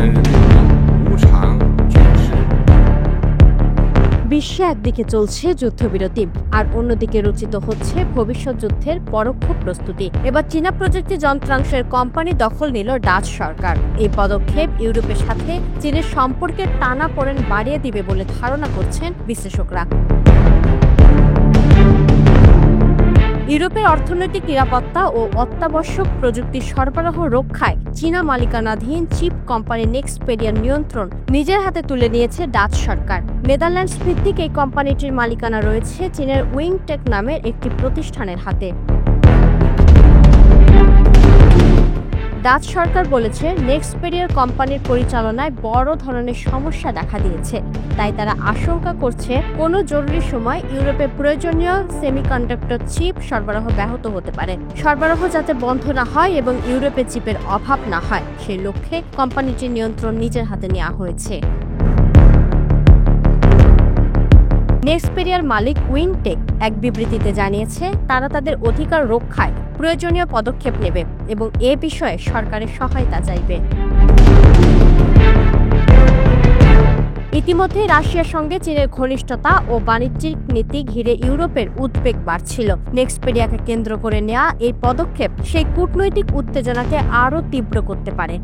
人民的无偿军事。 বিশ্বে একদিকে চলছে যুদ্ধবিরতি আর অন্যদিকে রচিত হচ্ছে ভবিষ্যৎ যুদ্ধের পরোক্ষ প্রস্তুতি। এবার চীনা প্রযুক্তি যন্ত্রাংশের কোম্পানি দখল নিল ডাচ সরকার। এই পদক্ষেপ ইউরোপের সাথে চীনের সম্পর্কের টানাপোড়েন বাড়িয়ে দিবে বলে ধারণা করছেন বিশ্লেষকরা। ইউরোপের অর্থনৈতিক নিরাপত্তা ও অত্যাবশ্যক প্রযুক্তি সরবরাহ রক্ষায় চীনা মালিকানাধীন চিপ কোম্পানি নেক্সপেডিয়ার নিয়ন্ত্রণ নিজের হাতে তুলে নিয়েছে ডাচ সরকার। নেদারল্যান্ডস ভিত্তিক এই কোম্পানিটির মালিকানা রয়েছে চীনের উইংটেক নামের একটি প্রতিষ্ঠানের হাতে। ডাচ সরকার বলেছে নেক্সপেডিয়ার কোম্পানির পরিচালনায় বড় ধরনের সমস্যা দেখা দিয়েছে, তাই তারা আশঙ্কা করছে কোনো জরুরি সময় ইউরোপে প্রয়োজনীয় সেমিকন্ডাক্টর চিপ সরবরাহ ব্যাহত হতে পারে। সরবরাহ যাতে বন্ধ না হয় এবং ইউরোপে চিপের অভাব না হয় সেই লক্ষ্যে কোম্পানিটির নিয়ন্ত্রণ নিজের হাতে নেওয়া হয়েছে। নেক্সপেডিয়ার মালিক উইংটেক এক বিবৃতিতে জানিয়েছে তারা তাদের অধিকার রক্ষায় প্রয়োজনীয় পদক্ষেপ নেবে এবং এ বিষয়ে সরকারের সহায়তা চাইবে। ইতিমধ্যে রাশিয়ার সঙ্গে চীনের ঘনিষ্ঠতা ও বাণিজ্যিক নীতি ঘিরে ইউরোপের উদ্বেগ বাড়ছিল। নেক্সপেডিয়াকে কেন্দ্র করে নেওয়া এই পদক্ষেপ সেই কূটনৈতিক উত্তেজনাকে আরও তীব্র করতে পারে।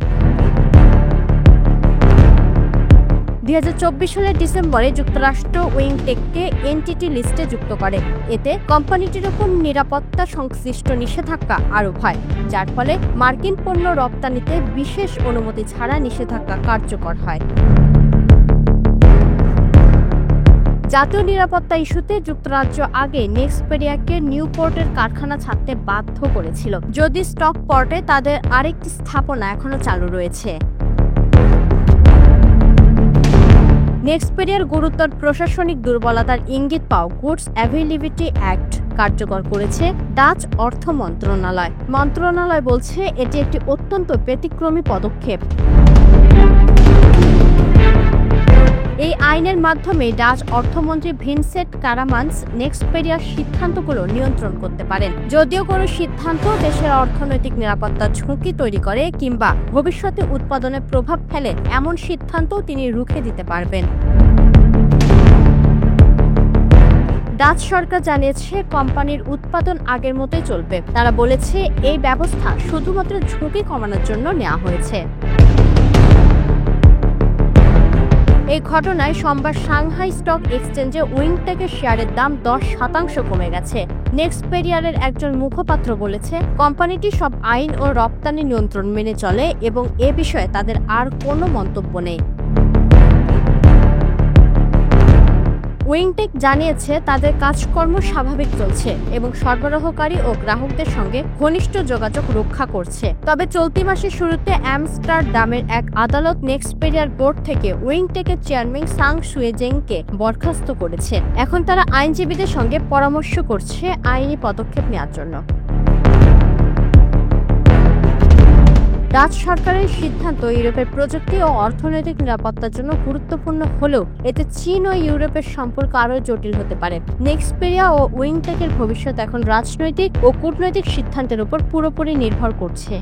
2024 সালের ডিসেম্বরে যুক্তরাষ্ট্র উইংটেককে এনটিটি লিস্টে যুক্ত করে। এতে কোম্পানিটির উপর নিরাপত্তা সংশ্লিষ্ট নিষেধাজ্ঞা আরোপ হয়, যার ফলে মার্কিন পণ্য রপ্তানিতে বিশেষ অনুমতি ছাড়া নিষেধাজ্ঞা কার্যকর হয়। জাতীয় নিরাপত্তা ইস্যুতে যুক্তরাজ্য আগে নেক্সপেডিয়াকে নিউপোর্টের কারখানা ছাড়তে বাধ্য করেছিল, যদি স্টকপোর্টে তাদের আরেকটি স্থাপনা এখনো চালু রয়েছে। নেক্সপেডিয়ার গুরুতর প্রশাসনিক দুর্বলতার ইঙ্গিত পাওয়া গুডস অ্যাভেইলেবিলিটি অ্যাক্ট কার্যকর করেছে ডাচ অর্থ মন্ত্রণালয়। মন্ত্রণালয় বলছে এটি একটি অত্যন্ত ব্যতিক্রমী পদক্ষেপ। এই আইনের মাধ্যমে ডাচ অর্থমন্ত্রী ভিনসেন্ট কারামান্স নেক্সপেডিয়ার সিদ্ধান্তগুলো নিয়ন্ত্রণ করতে পারেন। যদিও কোনো সিদ্ধান্ত দেশের অর্থনৈতিক নিরাপত্তার ঝুঁকি তৈরি করে কিংবা ভবিষ্যতে উৎপাদনে প্রভাব ফেলে, এমন সিদ্ধান্ত তিনি রুখে দিতে পারবেন। ডাচ সরকার জানিয়েছে কোম্পানির উৎপাদন আগের মতোই চলবে। তারা বলেছে এই ব্যবস্থা শুধুমাত্র ঝুঁকি কমানোর জন্য নেওয়া হয়েছে। এই ঘটনায় সোমবার সাংহাই স্টক এক্সচেঞ্জে উইংটেকের শেয়ারের দাম 10% কমে গেছে। নেক্সপেডিয়ারের একজন মুখপাত্র বলেছে কোম্পানিটি সব আইন ও রপ্তানি নিয়ন্ত্রণ মেনে চলে এবং এ বিষয়ে তাদের আর কোনো মন্তব্য নেই। উইংটেক জানিয়েছে তাদের কাজকর্ম স্বাভাবিক চলছে এবং সরবরাহকারী ও গ্রাহকদের সঙ্গে ঘনিষ্ঠ যোগাযোগ রক্ষা করছে। তবে চলতি মাসের শুরুতে আমস্টারডামের এক আদালত নেক্সপেডিয়ার বোর্ড থেকে উইংটেকের চেয়ারম্যান সাং সুয়েজেংকে বরখাস্ত করেছে। এখন তারা আইনজীবীদের সঙ্গে পরামর্শ করছে আইনি পদক্ষেপ নেওয়ার জন্য। ডাচ সরকারের সিদ্ধান্ত ইউরোপের প্রযুক্তি ও অর্থনৈতিক নিরাপত্তার জন্য গুরুত্বপূর্ণ হলেও এতে চীন ও ইউরোপের সম্পর্ক আরও জটিল হতে পারে। নেক্সপেডিয়া ও উইংটেকের ভবিষ্যৎ এখন রাজনৈতিক ও কূটনৈতিক সিদ্ধান্তের উপর পুরোপুরি নির্ভর করছে।